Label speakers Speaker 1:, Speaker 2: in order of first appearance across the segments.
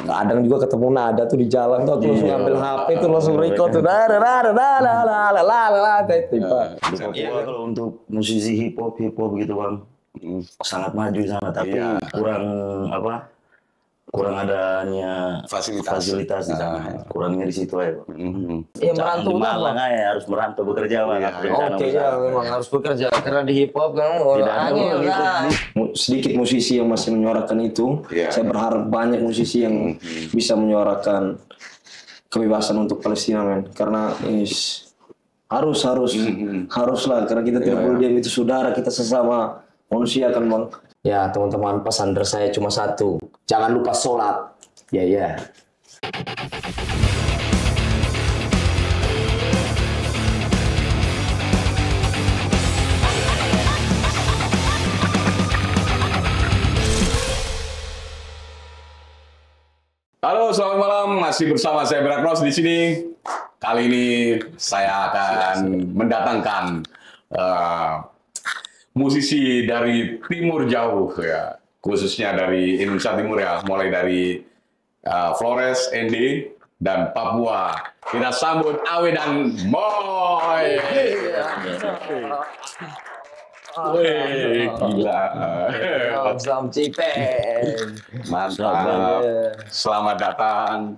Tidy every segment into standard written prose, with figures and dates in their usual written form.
Speaker 1: Kadang juga ketemu nada tuh di jalan tuh, aku langsung ambil HP tuh langsung record tuh,
Speaker 2: Iya, kalau untuk musisi hip hop gitu bang, sangat maju sana, tapi kurang apa? Kurang adanya fasilitas di sana, kurangnya di situ aja.
Speaker 1: Ya merantau
Speaker 2: di Malang aja harus merantau bekerja bang.
Speaker 1: Oke ya, memang harus bekerja karena di hip hop kan sedikit musisi yang masih menyuarakan itu. Saya berharap banyak musisi yang bisa menyuarakan kebebasan untuk Palestina, men. Karena ini haruslah, karena kita tidak boleh diam, itu saudara kita sesama manusia kan bang. Ya teman-teman, pesan dari saya cuma satu, jangan lupa sholat. Ya.
Speaker 3: Halo, selamat malam. Masih bersama saya Beraknos di sini. Kali ini saya akan mendatangkan musisi dari Timur Jauh ya, khususnya dari Indonesia Timur ya, mulai dari Flores, ND, dan Papua. Kita sambut Awe dan Boy. Wih, gila.
Speaker 1: Salam Cipen.
Speaker 3: Mantap. Selamat datang.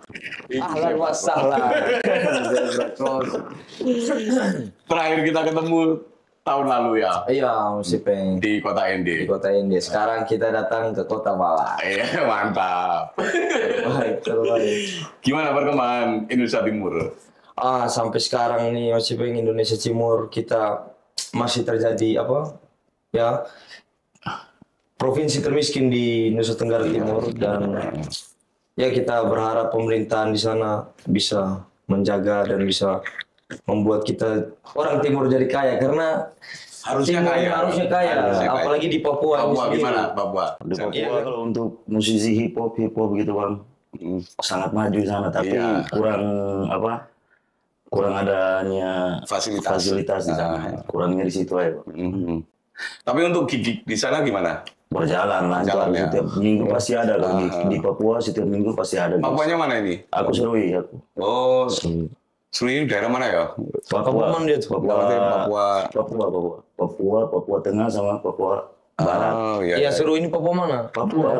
Speaker 1: Ahlan wa sahlan.
Speaker 3: Terakhir kita ketemu tahun lalu ya.
Speaker 1: Iya, Cipen.
Speaker 3: Di kota ND.
Speaker 1: Di kota ND. Sekarang kita datang ke kota Malang.
Speaker 3: Iya, mantap.
Speaker 1: Terbaik.
Speaker 3: Gimana perkembangan Indonesia Timur?
Speaker 1: Sampai sekarang nih masih pengen Indonesia Timur kita masih terjadi ya provinsi termiskin di Nusa Tenggara Timur, dan ya kita berharap pemerintahan di sana bisa menjaga dan bisa membuat kita orang Timur jadi kaya, karena harusnya kaya, apalagi di Papua.
Speaker 3: Papua gimana Papua?
Speaker 2: Di Papua kalau untuk musisi hip hop gitu bang, sangat maju sana, tapi kurang adanya fasilitas di sana, kurangnya di situ aja.
Speaker 3: Tapi untuk gig di sana gimana?
Speaker 2: Berjalan lancar, ya. Setiap minggu pasti ada di Papua, setiap minggu pasti ada.
Speaker 3: Papuanya mana ini?
Speaker 2: Aku Serui.
Speaker 3: Oh, Serui daerah mana ya?
Speaker 2: Papua Tengah sama Papua Barat.
Speaker 3: Oh,
Speaker 1: iya. Serui ini Papua mana? Papua.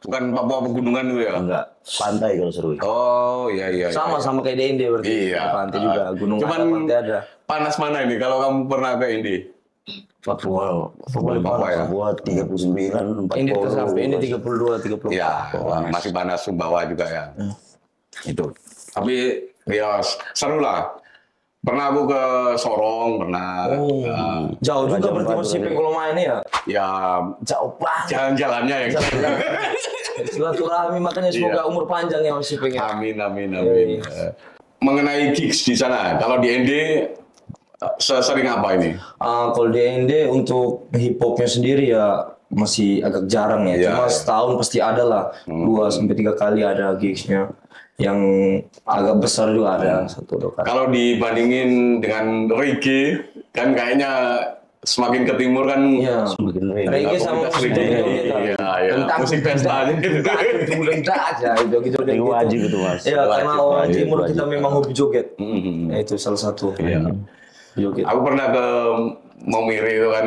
Speaker 3: Bukan Papua pegunungan itu ya?
Speaker 2: Enggak, pantai kalau Serui.
Speaker 3: Oh, iya.
Speaker 1: Sama kayak di Inde berarti.
Speaker 3: Iya.
Speaker 1: Pantai juga, gunung
Speaker 3: cuman
Speaker 1: ada.
Speaker 3: Panas mana ini kalau kamu pernah ke Inde?
Speaker 2: Papua 39, 40.
Speaker 1: Ini 32, 34.
Speaker 3: Ya, masih panas Sumbawa juga ya. Itu. Tapi ya seru lah. Pernah aku ke Sorong, pernah.
Speaker 1: Jauh juga berarti masih kalau main ya?
Speaker 3: Ya,
Speaker 1: jauh banget.
Speaker 3: Jalan-jalannya yang
Speaker 1: silaturahmi, makanya semoga umur panjang ya masih pengen.
Speaker 3: Amin. Mengenai gigs di sana, kalau di ND sering apa ini?
Speaker 1: Kalau di ND untuk hip hopnya sendiri ya masih agak jarang ya. Cuma setahun pasti ada lah 2-3 kali ada gigsnya. Yang agak besar juga ada 1-2 kali.
Speaker 3: Kalau dibandingin dengan reggae, kan kayaknya semakin ke timur kan
Speaker 2: semakin
Speaker 1: reggae sama musik
Speaker 3: musik pesta aja gitu.
Speaker 1: Gitu
Speaker 2: wajib itu mas.
Speaker 1: Ya karena orang timur kita memang hobi joget. Itu salah satu. Joget.
Speaker 3: Aku pernah ke Momire itu kan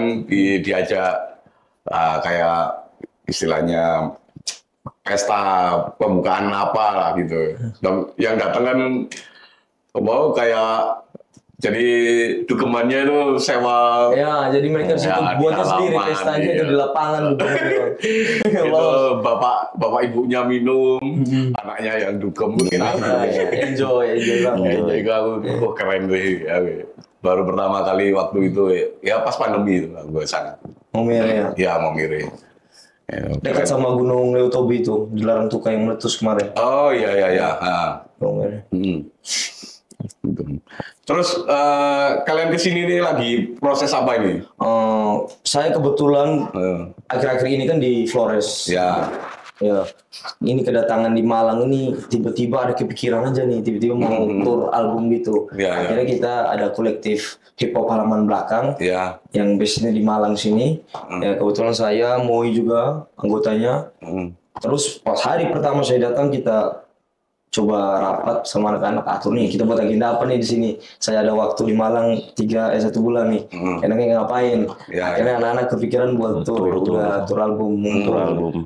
Speaker 3: diajak kayak istilahnya pesta pembukaan apa lah gitu. Dan yang datang kan kayak jadi dukemannya itu sewa.
Speaker 1: Ya, jadi mereka situ buatnya sendiri pestanya itu di lapangan
Speaker 3: itu bapak ibunya minum, anaknya yang dukem mungkin
Speaker 1: enjoy banget.
Speaker 3: Aku keren deh. Baru pertama kali waktu itu ya pas pandemi itu gue sana.
Speaker 1: Momire ya?
Speaker 3: Ya Momire.
Speaker 1: Dekat sama Gunung Leutobi itu, di Larang Tuka yang meletus kemarin.
Speaker 3: Oh iya.
Speaker 1: Momire.
Speaker 3: Terus kalian kesini nih lagi proses apa ini?
Speaker 1: Saya kebetulan akhir-akhir ini kan di Flores.
Speaker 3: Ya.
Speaker 1: Ini kedatangan di Malang ini tiba-tiba ada kepikiran aja nih, tiba-tiba mau tur album gitu. Akhirnya kita ada kolektif hip hop halaman belakang yang base-nya di Malang sini. Ya kebetulan saya, Moi juga anggotanya. Terus pas hari pertama saya datang kita coba rapat sama anak-anak atur nih kita buat agenda apa nih di sini. Saya ada waktu di Malang 1 bulan nih. Enaknya ngapain? Akhirnya anak-anak kepikiran buat tur album.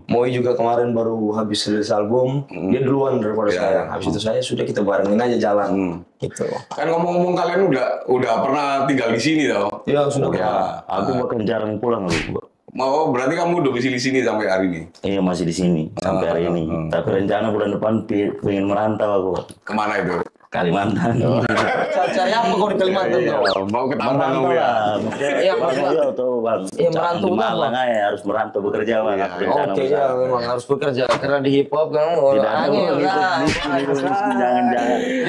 Speaker 1: Moi juga kemarin baru habis rilis album. Dia duluan daripada saya. Habis itu saya sudah kita barengin aja jalan. Gitu.
Speaker 3: Kan ngomong-ngomong kalian udah pernah tinggal di sini toh?
Speaker 1: Iya sudah.
Speaker 2: Aku bahkan jarang pulang loh.
Speaker 3: Mau berarti kamu domisili sini sampai hari ini?
Speaker 2: Iya masih di sini sampai hari ini. Tapi rencana bulan depan pengen merantau aku.
Speaker 3: Kemana itu?
Speaker 2: Kalimantan.
Speaker 1: Cari apa kau di Kalimantan?
Speaker 3: Mau ke Tambang kamu ya?
Speaker 1: Iya
Speaker 2: tuh bang.
Speaker 1: Iya merantau
Speaker 2: di Malang aja harus merantau bekerja bang.
Speaker 1: Oke ya memang harus bekerja karena di hip hop kan
Speaker 2: jangan.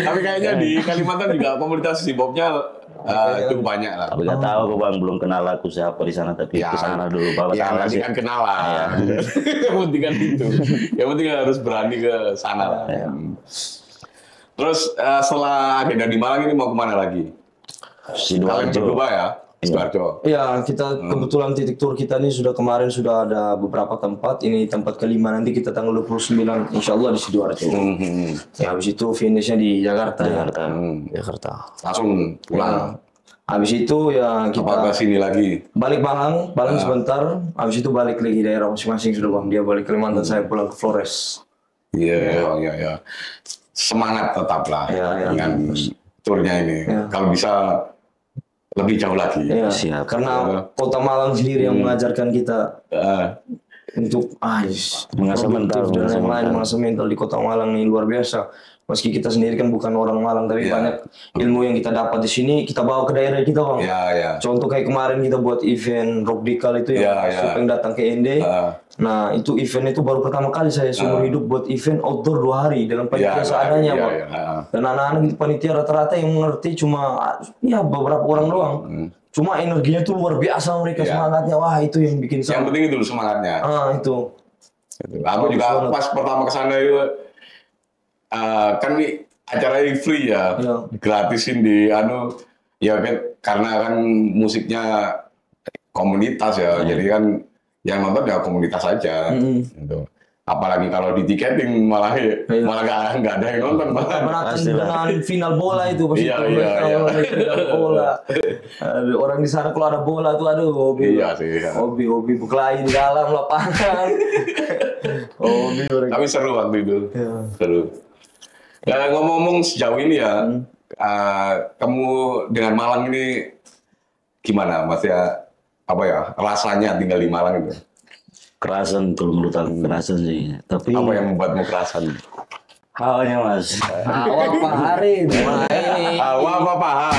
Speaker 3: Tapi kayaknya di Kalimantan juga komunitas hip hopnya cukup banyak lah.
Speaker 2: Tapi nggak tahu kok bang, belum kenal aku siapa di sana, tapi ke sana dulu.
Speaker 3: Nanti kan kenalan. Yang penting kan itu. Yang penting harus berani ke sana lah. Terus setelah agenda di Malang ini mau kemana lagi? Kalian berdua ya? Sidoarjo.
Speaker 1: Iya, kita kebetulan titik tur kita ini kemarin sudah ada beberapa tempat. Ini tempat kelima, nanti kita tanggal 29 insya Allah di Sidoarjo. Ya, habis itu finishnya di Jakarta. Jakarta.
Speaker 3: Langsung pulang.
Speaker 1: Habis itu ya kita
Speaker 3: sini lagi.
Speaker 1: Balik Malang sebentar. Habis itu balik lagi daerah masing-masing sudah bang. Dia balik Kalimantan, saya pulang ke Flores.
Speaker 3: Iya. Semangat tetaplah dengan turnya ini. Kalau bisa lebih jauh lagi.
Speaker 1: Iya, siap. Karena Kota Malang sendiri yang mengajarkan kita untuk
Speaker 2: mengasah mental
Speaker 1: dan lain-lain. Mengasah mental di Kota Malang ini luar biasa. Meski kita sendiri kan bukan orang Malang, tapi banyak ilmu yang kita dapat di sini kita bawa ke daerah kita bang. Contoh kayak kemarin kita buat event Rock Dikal itu yang datang ke ND. Nah itu event itu baru pertama kali saya seumur hidup buat event outdoor 2 hari dengan panitia seadanya bang. Dan anak-anak itu panitia rata-rata yang mengerti cuma beberapa orang doang. Cuma energinya tuh luar biasa mereka semangatnya. Wah itu yang bikin
Speaker 3: yang penting itu semangatnya.
Speaker 1: Itu.
Speaker 3: Aku juga pas pertama kesana itu kan ini acaranya free ya, gratisin di ya kan karena kan musiknya komunitas ya, jadi kan yang nonton ya komunitas aja. Gitu. Apalagi kalau di tiketing malah nggak ada yang nonton.
Speaker 1: Berarti dengan final bola itu pasti final bola. Orang di sana kalau ada bola tuh hobi. Hobi berkelahi di dalam lapangan.
Speaker 3: Tapi seru waktu itu. Seru. Ya, ngomong-ngomong sejauh ini ya, kamu dengan Malang ini gimana? Maksudnya rasanya tinggal di Malang itu?
Speaker 2: Kerasan, kalau menurut aku kerasan sih. Tapi
Speaker 3: apa yang membuatmu kerasan?
Speaker 2: Hawanya mas.
Speaker 1: Hawa Pak Hari.
Speaker 3: Hawa apa paha?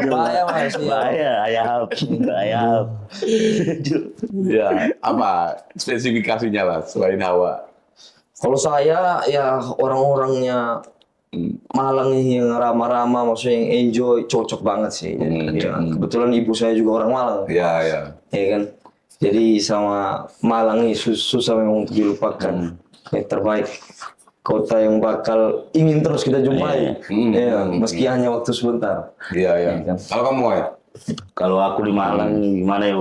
Speaker 1: Bahaya mas.
Speaker 2: Bahaya, ayah.
Speaker 3: Ya, apa spesifikasinya lah selain hawa?
Speaker 1: Kalau saya ya orang-orangnya Malang ini yang ramah-ramah, maksudnya yang enjoy, cocok banget sih. Kebetulan ibu saya juga orang Malang.
Speaker 3: Iya
Speaker 1: kan. Jadi sama Malang ini susah memang untuk dilupakan. Yang terbaik, kota yang bakal ingin terus kita jumpai. Meski hanya waktu sebentar.
Speaker 3: Iya. Kalau kamu
Speaker 2: Kalau aku di Malang gimana ya?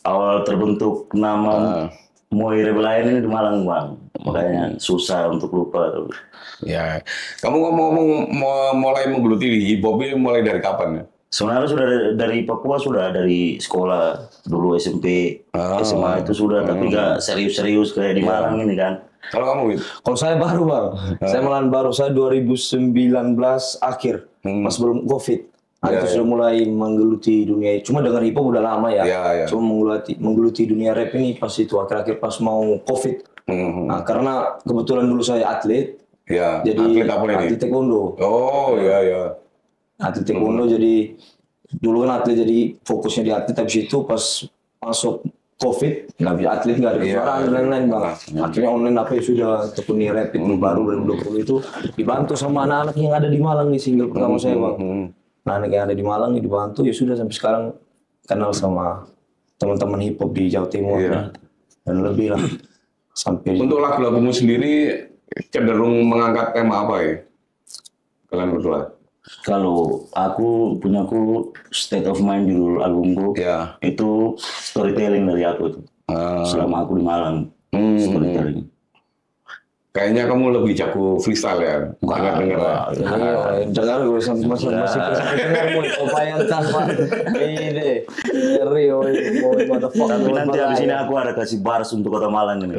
Speaker 2: Awal terbentuk nama Moi Rebelayan ini di Malang bang, makanya susah untuk lupa.
Speaker 3: Ya, kamu ngomong-ngomong mulai menggeluti hip hop ini mulai dari kapan ya?
Speaker 2: Sebenarnya sudah dari Papua, sudah dari sekolah dulu SMP, SMA itu sudah, tapi nggak serius-serius kayak di Malang ini kan.
Speaker 3: Kalau kamu gitu?
Speaker 1: Kalau saya baru bang, saya malahan baru, saya 2019 akhir, pas belum COVID. Itu sudah mulai menggeluti dunia. Cuma dengar hip hop udah lama ya. Cuma menggeluti dunia rap ini pas itu akhir-akhir pas mau COVID. Nah karena kebetulan dulu saya atlet. Jadi atlet taekwondo. Atlet taekwondo jadi dulu kan atlet jadi fokusnya di atlet. Habis itu pas masuk COVID nggak bisa atlet, nggak ada keluaran dan lain-lain bang. Akhirnya online apa ya sudah tekuni rap itu baru 2020 itu dibantu sama anak-anak yang ada di Malang di single pertama saya bang. Nah, anak yang ada di Malang dibantu ya sudah sampai sekarang kenal sama teman-teman hip hop di Jawa Timur dan lebih lah sampai. Untuk
Speaker 3: lagu-lagumu sendiri cenderung mengangkat tema apa ya? Kalian berdua?
Speaker 2: Kalau aku State of Mind judul albumku itu storytelling dari aku itu selama aku di Malang. storytelling.
Speaker 3: Kayaknya kamu lebih jago freestyle ya, dengar dengar.
Speaker 1: Dengar gue masih dengar mau bayangkan Pak. Ini ngeri
Speaker 2: Tapi nanti habis ini aku ada kasih bars untuk Kota Malang ini.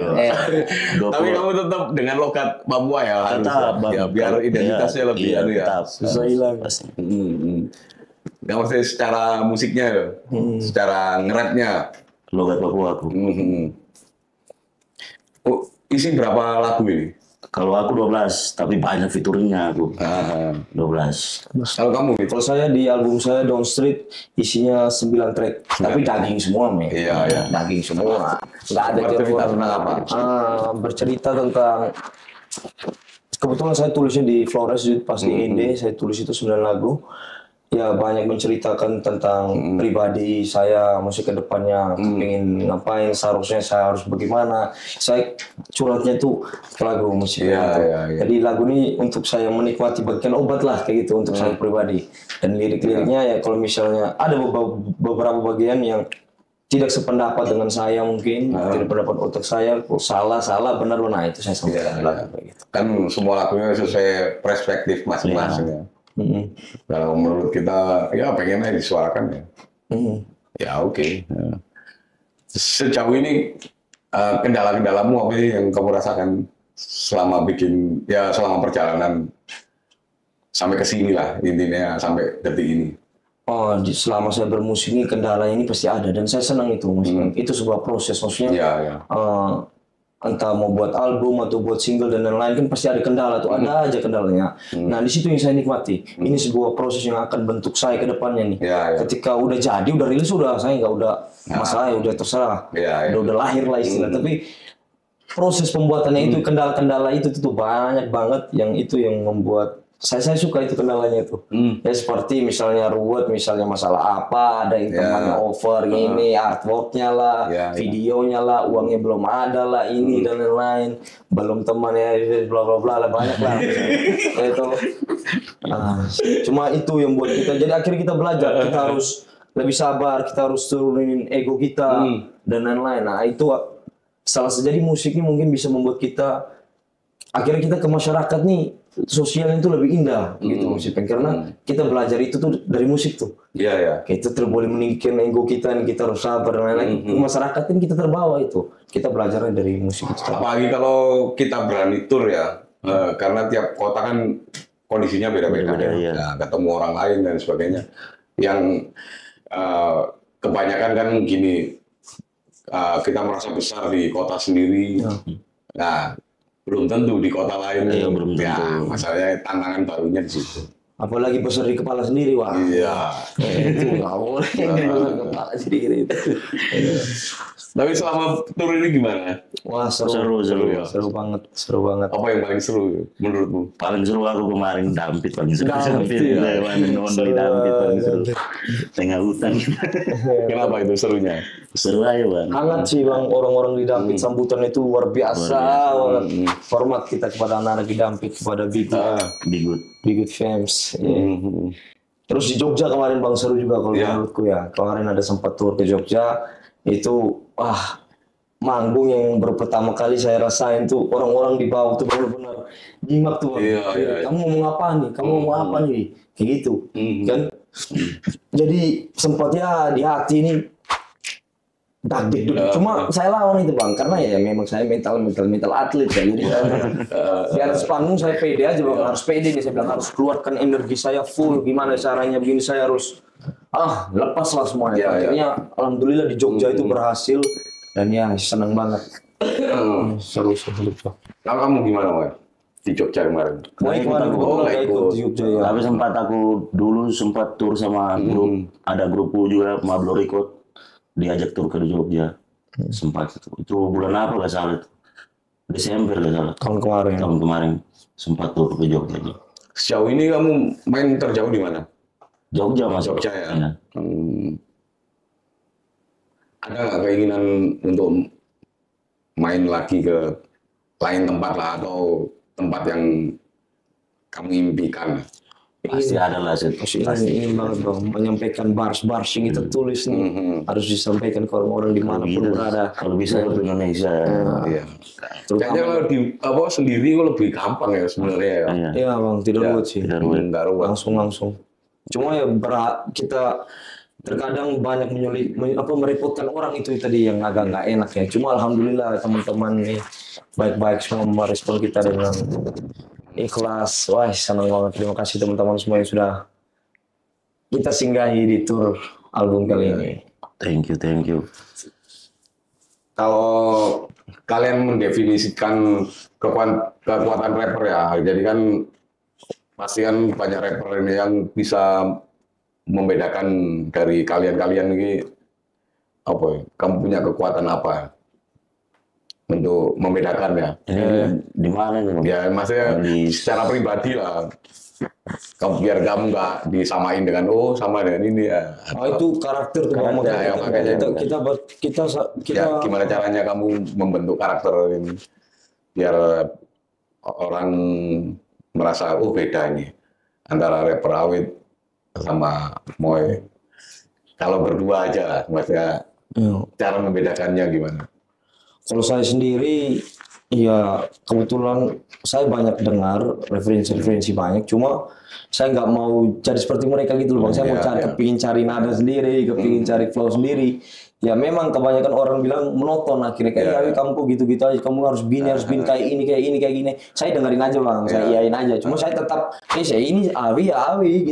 Speaker 3: Tapi kamu tetap dengan logat Papua ya,
Speaker 2: Tetap,
Speaker 3: ya biar identitasnya lebih ya.
Speaker 1: susah hilang.
Speaker 3: Nggak maksudnya secara musiknya, secara nge-rapnya.
Speaker 2: Logat Papua aku.
Speaker 3: Oh, isi berapa lagu ini?
Speaker 2: Kalau aku 12, tapi banyak fiturnya aku. 12.
Speaker 3: Kalau kamu gitu?
Speaker 1: Kalau saya di album saya Down Street isinya 9 track, tapi daging semua men.
Speaker 3: Iya.
Speaker 1: Daging semua. Nggak ada
Speaker 3: Bercerita tentang apa?
Speaker 1: Bercerita tentang kebetulan saya tulisnya di Flores pas di Inde, saya tulis itu 9 lagu. Ya banyak menceritakan tentang pribadi saya, musik kedepannya, pengen ngapain, seharusnya saya harus bagaimana. Saya curhatnya tuh ke lagu musik. Jadi lagu ini untuk saya menikmati bagian obat lah kayak gitu untuk saya pribadi. Dan lirik-liriknya ya kalau misalnya ada beberapa bagian yang tidak sependapat dengan saya mungkin, tidak pendapat otak saya, salah, benar, itu saya sampaikan lagu kayak gitu.
Speaker 3: Kan semua lagunya sesuai perspektif masing-masing ya. Kalau menurut kita ya pengen aja disuarakan ya. Ya oke. Sejauh ini kendala-kendalamu apa yang kamu rasakan selama selama perjalanan sampai ke sini lah intinya sampai detik ini?
Speaker 1: Oh, selama saya bermusik ini kendala ini pasti ada dan saya senang itu. Itu sebuah proses maksudnya. Entah mau buat album atau buat single dan lain-lain kan pasti ada kendala tuh, ada aja kendalanya. Nah di situ yang saya nikmati. Ini sebuah proses yang akan bentuk saya ke depannya nih. Ketika udah jadi, udah rilis, saya nggak udah masalah, udah terserah, udah lahir lah istilah. Tapi proses pembuatannya itu kendala-kendala itu tuh banyak banget yang membuat saya suka itu kendalanya itu. Ya seperti misalnya ruwet, misalnya masalah apa, ada yang temannya over ini, artworknya lah, videonya lah, uangnya belum ada lah, ini dan lain-lain, belum temannya bla bla bla lah, banyak lah. Itu. Cuma itu yang buat kita. Jadi akhirnya kita belajar, kita harus lebih sabar, kita harus turunin ego kita dan lain-lain. Nah itu salah sejadi musik ini mungkin bisa membuat kita akhirnya kita ke masyarakat nih sosial itu lebih indah gitu musiknya karena kita belajar itu tuh dari musik tuh. Kita boleh meninggikan ego kita, kita harus sabar dan lain-lain. Ke masyarakat kan kita terbawa itu. Kita belajarnya dari musik itu.
Speaker 3: Apalagi kalau kita berani tur ya, karena tiap kota kan kondisinya beda-beda ya. Nah, ketemu orang lain dan sebagainya. Yang kebanyakan kan gini, kita merasa besar di kota sendiri. Nah, belum tentu di kota lain.
Speaker 2: Belum tentu.
Speaker 3: Ya, masalahnya tantangan barunya di situ.
Speaker 1: Apalagi besar di kepala sendiri, Wak. Itu nggak boleh besar kepala sendiri.
Speaker 3: Tapi selama tur ini gimana?
Speaker 1: Wah seru banget.
Speaker 3: Apa yang paling seru menurutmu?
Speaker 2: Paling seru aku kemarin Dampit paling seru. Dampit paling seru. Tengah hutan.
Speaker 3: Kenapa itu serunya?
Speaker 2: Seru aja bang.
Speaker 1: Hangat sih bang, orang-orang di Dampit sambutannya itu luar biasa. Hormat kita kepada anak-anak di Dampit, kepada Bigut Fams. Terus di Jogja kemarin bang seru juga kalau menurutku ya. Kemarin ada sempat tur ke Jogja. Itu manggung yang baru pertama kali saya rasain tuh orang-orang di bawah tuh benar-benar nyimak tuh. Kamu ngomong apa nih? Kamu ngomong apa nih? Kayak gitu. Kan? Jadi sempatnya di hati ini dagdek dulu. Cuma saya lawan itu bang, karena ya memang saya mental atlet ya. Jadi di atas panggung saya pede aja bang, harus pede nih. Saya bilang harus keluarkan energi saya full. Gimana caranya begini saya harus lepas lah semuanya. Akhirnya alhamdulillah di Jogja itu berhasil dan ya seneng banget. Seru.
Speaker 3: Kalau kamu gimana Wak? Di Jogja kemarin?
Speaker 1: Kemarin ikut di Jogja ya.
Speaker 2: Tapi aku dulu sempat tur sama grup, ada grupku juga Mablo Record. Diajak tur ke Jogja, sempat itu bulan apa gak salah itu, Desember gak salah. Tahun kemarin sempat tur ke Jogja.
Speaker 3: Sejauh ini kamu main terjauh di mana?
Speaker 2: Jogja mas.
Speaker 3: Jogja ya. Ada nggak keinginan untuk main lagi ke lain tempat lah atau tempat yang kamu impikan?
Speaker 2: Pasti ada lah sih.
Speaker 1: Ingin banget bang menyampaikan bars-bars yang kita tulis nih harus disampaikan ke orang-orang di mana pun berada.
Speaker 2: Kalau bisa ke Indonesia.
Speaker 3: Iya. Kayaknya kalau di sendiri kok lebih gampang ya sebenarnya ya.
Speaker 1: Iya bang, tidak ruwet sih.
Speaker 3: Tidak ruwet.
Speaker 1: Langsung. Cuma ya kita terkadang banyak merepotkan orang itu tadi yang agak nggak enak ya. Cuma alhamdulillah teman-teman nih baik-baik semua merespon kita dengan ikhlas. Wah, senang banget. Terima kasih teman-teman semua yang sudah kita singgahi di tour album kali ini.
Speaker 2: Thank you.
Speaker 3: Kalau kalian mendefinisikan kekuatan rapper ya, jadi kan pasti kan banyak rapper ini yang bisa membedakan dari kalian ini apa ya? Kamu punya kekuatan apa untuk membedakannya?
Speaker 2: Di mana nih?
Speaker 3: Ya maksudnya secara pribadi lah. Biar kamu nggak disamain dengan sama dengan ini ya.
Speaker 1: Itu karakter tuh bang.
Speaker 3: Ya, makanya
Speaker 1: kita
Speaker 3: gimana caranya kamu membentuk karakter ini biar orang merasa beda ini antara rapper Awit sama Moy. Kalau berdua aja lah, maksudnya cara membedakannya gimana?
Speaker 1: Kalau saya sendiri, ya kebetulan saya banyak dengar referensi banyak, cuma saya nggak mau jadi seperti mereka gitu loh bang. Saya mau kepingin cari nada sendiri, kepingin cari flow sendiri. Ya memang kebanyakan orang bilang monoton akhirnya kayak kamu kok gitu-gitu aja, kamu harus bini kayak ini kayak gini. Saya dengerin aja bang, saya iyain aja. Cuma saya tetap ini awi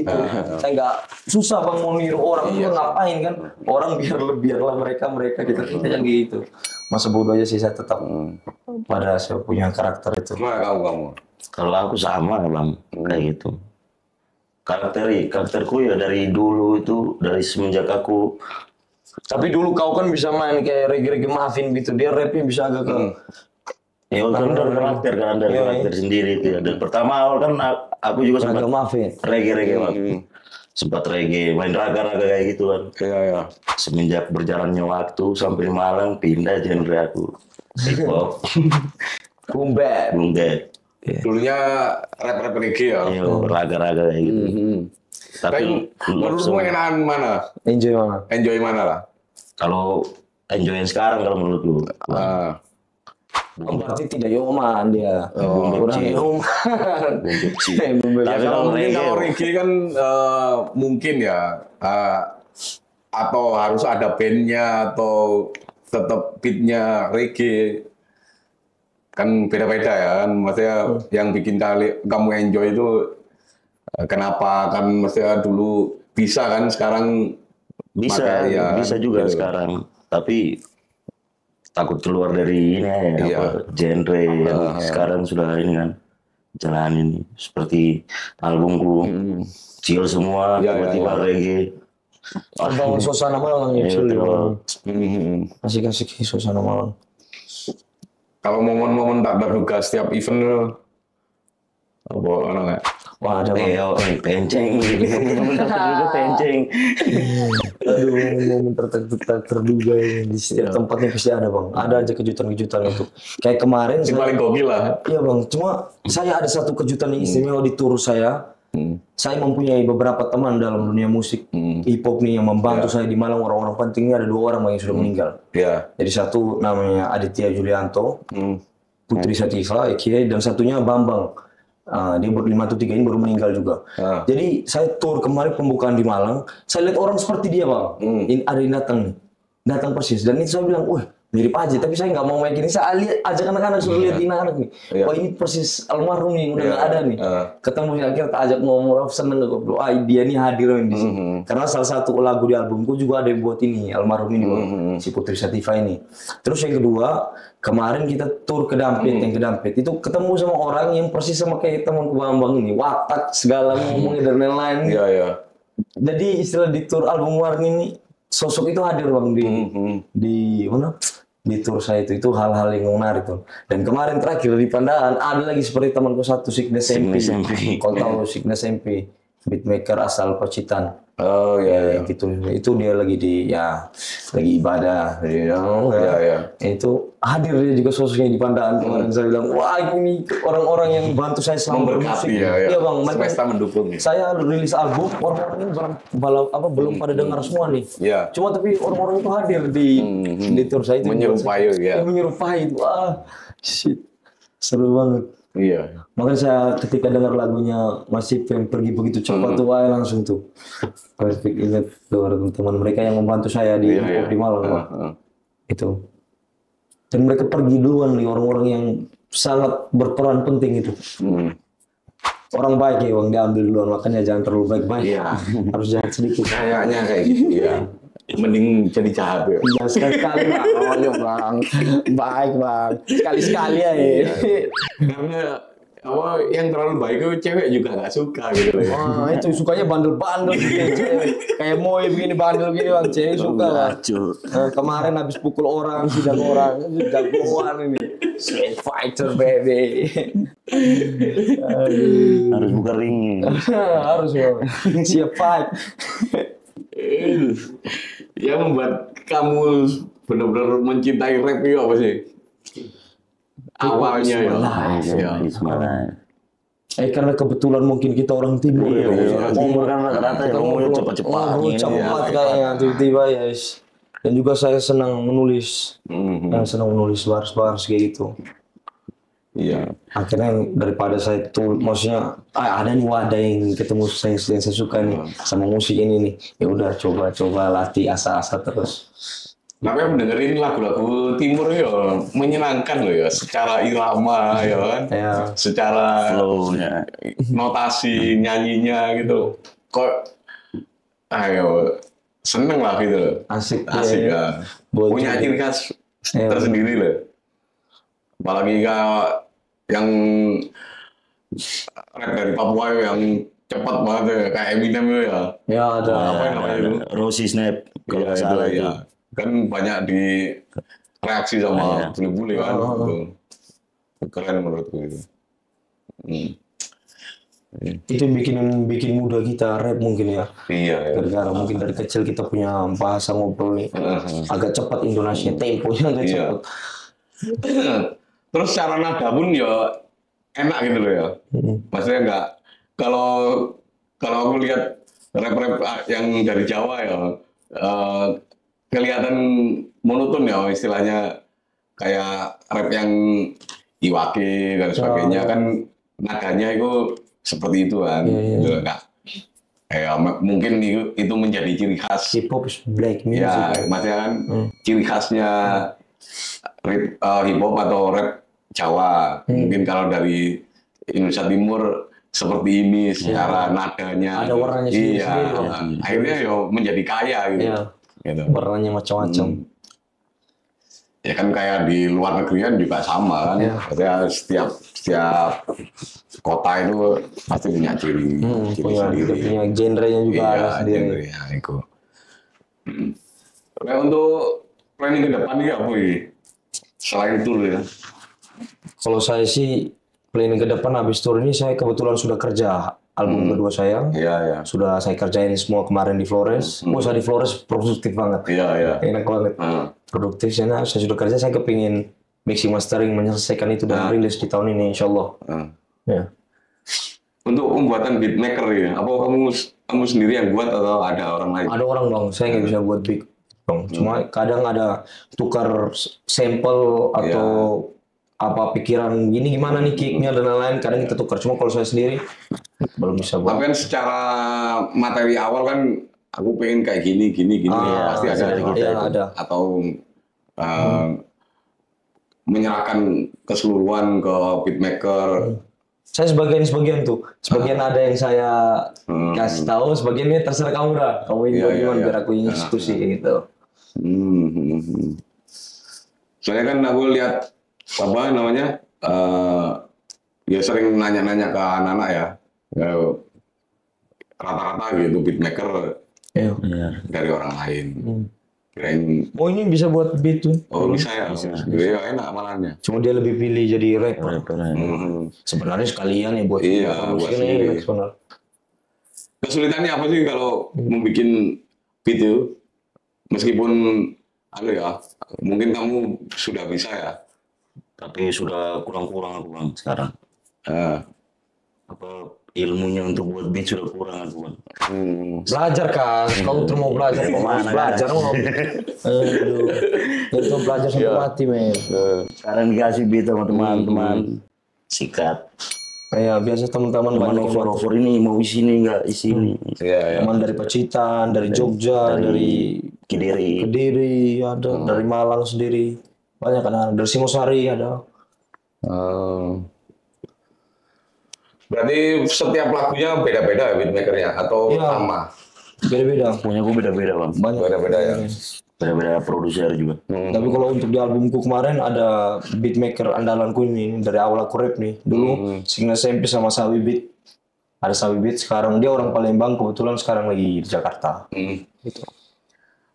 Speaker 1: gitu. Saya nggak susah bang mau niru orang juga ngapain kan? Orang biarlah mereka kita yang gitu. Masa bodoh aja sih saya tetap pada saya punya karakter itu.
Speaker 3: Kamu?
Speaker 2: Kalau aku sama bang, kayak gitu. Karakterku ya dari dulu itu, dari semenjak aku.
Speaker 1: Tapi dulu kau kan bisa main kayak reggae Muffin gitu, dia rapnya bisa agak ke.
Speaker 2: Ya kan dari karakter sendiri itu ya. Dan pertama awal kan aku juga sempat reggae bang. Sempat reggae, main raga-raga kayak gitu kan.
Speaker 3: Iya.
Speaker 2: Semenjak berjalannya waktu sampai Malang pindah genre aku hip hop.
Speaker 1: Boom bap.
Speaker 3: Dulunya rap reggae ya.
Speaker 2: Iya, raga-raga kayak gitu.
Speaker 3: Tapi menurutmu enakan mana? Enjoy mana lah?
Speaker 2: Kalau enjoy yang sekarang kalau menurutku.
Speaker 1: Berarti tidak yoman dia. Kurang yoman.
Speaker 3: Ya kalau reggae kan mungkin ya atau harus ada bandnya atau tetap beatnya reggae kan beda-beda ya kan. Maksudnya yang bikin kamu enjoy itu kenapa kan maksudnya dulu bisa kan sekarang
Speaker 2: bisa juga gitu. Sekarang tapi takut keluar dari ini genre yang sekarang sudah ini kan jalanin seperti albumku chill semua tiba-tiba reggae
Speaker 1: bangun suasana Malang ya chill asik suasana Malang.
Speaker 3: Kalau momen-momen tak terduga setiap event apa nggak?
Speaker 1: Wah ada
Speaker 2: penceng penceng.
Speaker 1: Aduh momen terduga di setiap tempatnya pasti ada bang. Ada aja kejutan-kejutan itu. Kayak kemarin
Speaker 3: yang paling gokil lah.
Speaker 1: Iya bang. Cuma saya ada satu kejutan yang istimewa di tour saya. Saya mempunyai beberapa teman dalam dunia musik hip hop nih yang membantu saya di Malang. Orang-orang pentingnya ada 2 orang yang sudah meninggal. Jadi satu namanya Aditya Julianto, Putri Sativa, dan satunya Bambang. Dia ber-513 ini baru meninggal juga. Jadi saya tour kemarin pembukaan di Malang, saya lihat orang seperti dia bang. Ada yang datang persis. Dan itu saya bilang, wah mirip aja. Tapi saya nggak mau main gini. Saya ajak anak-anak suruh lihat anak-anak nih. Wah ini persis almarhum nih, udah nggak ada nih. Ketemu akhirnya tak ajak ngomong, seneng aku. Dia nih hadir di sini. Karena salah satu lagu di albumku juga ada yang buat ini, almarhum ini bang, si Putri Sativa ini. Terus yang kedua, kemarin kita tur ke Dampit, itu ketemu sama orang yang persis sama kayak temanku Bambang ini, watak segala ngomongnya dan lain-lain. Jadi istilah di tur album Warni ini, sosok itu hadir bang di mana? Di tur saya itu hal-hal yang menarik tuh. Dan kemarin terakhir di Pandaan ada lagi seperti temanku satu Sickness MP. Kau tahu Sickness MP? beatmaker asal Pacitan.
Speaker 3: Oh ya.
Speaker 1: Gitu. Itu dia lagi lagi ibadah. Itu hadir dia juga sosoknya di Pandaan kemarin. Saya bilang, wah ini orang-orang yang bantu saya selama bermusik. Iya bang,
Speaker 3: semesta mendukung.
Speaker 1: Saya rilis album, orang-orang ini belum pada dengar semua nih. Cuma tapi orang-orang itu hadir di tour saya itu. Menyerupai. Wah, shit. Seru banget.
Speaker 3: Iya.
Speaker 1: Makanya saya ketika dengar lagunya Mas Ipeng pergi begitu cepat tuh, langsung tuh. Perfect ingat tuh teman mereka yang membantu saya di Malang, Pak. Itu. Dan mereka pergi duluan nih, orang-orang yang sangat berperan penting itu. Orang baik ya, Bang, diambil duluan, makanya jangan terlalu baik-baik. Harus jahat sedikit.
Speaker 3: Kayaknya kayak gitu ya. Mending jadi jahat ya.
Speaker 1: Iya, sekali-sekali Bang. Oh, Bang. Baik, Bang. Sekali-sekali ya.
Speaker 3: Karena yang terlalu baik itu cewek juga nggak suka gitu.
Speaker 1: Wah, itu sukanya bandel-bandel gitu, cewek. Kayak Moe begini bandel gini Bang, cewek suka Bang. Kemarin habis pukul orang, sidang orang, jagoan ini. Street fighter baby.
Speaker 2: Harus buka ring.
Speaker 1: Harus Bang. Siap fight.
Speaker 3: Yang membuat kamu benar-benar mencintai rap itu apa sih? Awalnya
Speaker 1: karena kebetulan mungkin kita orang timur
Speaker 2: timur kan rata-rata ya ngomongnya cepat-cepat
Speaker 1: cepat kayaknya tiba-tiba ya. Dan juga saya senang menulis, baris-baris kayak gitu.
Speaker 3: Iya.
Speaker 1: Akhirnya daripada saya tuh, maksudnya ada nih wadah yang ketemu yang saya suka nih sama musik ini nih. Ya udah coba latih asal-asal terus.
Speaker 3: Tapi dengerin lagu-lagu timur ya menyenangkan loh ya, secara irama ya kan, secara flownya, notasi nyanyinya gitu. Kok seneng lah gitu.
Speaker 1: Asik
Speaker 3: ya. Punya ciri khas tersendiri loh. Apalagi yang rap dari Papua yang cepat banget ya, kayak Eminem ya.
Speaker 1: Ya ada.
Speaker 3: Apa namanya itu?
Speaker 2: Rosie Snap kalau nggak salah itu.
Speaker 3: Kan banyak di reaksi sama bule-bule kan. Keren menurutku itu.
Speaker 1: Itu bikin muda kita rap mungkin ya.
Speaker 3: Iya.
Speaker 1: Gara-gara mungkin dari kecil kita punya bahasa ngobrol nih agak cepat Indonesia, temponya agak cepat.
Speaker 3: Terus cara nada pun ya enak gitu loh ya. Maksudnya enggak, kalau aku lihat rap-rap yang dari Jawa ya kelihatan monoton ya istilahnya, kayak rap yang Iwake dan sebagainya kan nadanya itu seperti itu kan. Enggak. Mungkin itu menjadi ciri khas
Speaker 1: hip hop black music.
Speaker 3: Ya, maksudnya kan ciri khasnya hip hop atau rap Jawa. Mungkin kalau dari Indonesia Timur seperti ini secara nadanya.
Speaker 1: Ada warnanya sendiri.
Speaker 3: Akhirnya menjadi kaya gitu. Gitu.
Speaker 1: Warnanya macam-macam.
Speaker 3: Ya kan kayak di luar negeri kan juga sama kan. Maksudnya setiap kota itu pasti punya ciri sendiri.
Speaker 1: Punya genrenya juga ada sendiri.
Speaker 3: Iya, itu. Nah, untuk planning ke depan ini apa ini? Selain itu ya.
Speaker 1: Kalau saya sih planning ke depan habis tour ini saya kebetulan sudah kerja album kedua saya. Sudah saya kerjain semua kemarin di Flores. Saya di Flores produktif banget. Enak banget. Produktif saya sudah kerja, saya kepingin mixing mastering menyelesaikan itu dan rilis di tahun ini insyaallah.
Speaker 3: Untuk pembuatan beatmaker ya, apa kamu sendiri yang buat atau ada orang lain?
Speaker 1: Ada orang Bang, saya nggak bisa buat beat Bang. Cuma kadang ada tukar sampel atau apa pikiran gini gimana nih kicknya dan lain-lain, kadang kita tukar. Cuma kalau saya sendiri belum bisa buat.
Speaker 3: Tapi kan secara materi awal kan aku pengen kayak gini pasti ada. Atau menyerahkan keseluruhan ke beatmaker.
Speaker 1: Saya sebagian tuh, sebagian ada yang saya kasih tahu, sebagiannya terserah kamu dah. Kamu ini bagaimana biar aku ini diskusi gitu.
Speaker 3: Soalnya kan aku lihat apa namanya, ya sering nanya-nanya ke anak-anak ya, rata-rata gitu beatmaker dari orang lain. Kirain,
Speaker 1: ini bisa buat beat tuh.
Speaker 3: Bisa ya. Ya enak malahnya.
Speaker 1: Cuma dia lebih pilih jadi rapper. Sebenarnya sekalian ya buat
Speaker 3: buat sendiri. kesulitannya apa sih kalau membuat video? Meskipun mungkin kamu sudah bisa ya.
Speaker 2: Tapi sudah kurang-kurang aku bang sekarang.
Speaker 3: Ah.
Speaker 2: Ilmunya untuk buat beat sudah kurang aku bang.
Speaker 1: Belajar kan, kau tuh mau belajar, belajar mau. Aduh, itu belajar sampai mati men.
Speaker 2: Sekarang dikasih beat sama teman-teman, sikat.
Speaker 1: Ya biasa teman-teman banyak
Speaker 2: over ini mau isi ini enggak isi ini.
Speaker 1: Teman dari Pacitan, dari Jogja, dari Kediri ada, dari Malang sendiri banyak kan, dari Singosari ada.
Speaker 3: Berarti setiap lagunya beda-beda ya beatmakernya atau sama?
Speaker 1: Beda-beda.
Speaker 2: Punya gue beda-beda bang.
Speaker 1: Banyak.
Speaker 3: Beda-beda ya.
Speaker 2: Beda-beda produser juga.
Speaker 1: Tapi kalau untuk di albumku kemarin ada beatmaker andalanku ini dari awal aku rap nih. Dulu single SMP sama Sawi Beat. Ada Sawi Beat, sekarang dia orang Palembang, kebetulan sekarang lagi di Jakarta. Gitu.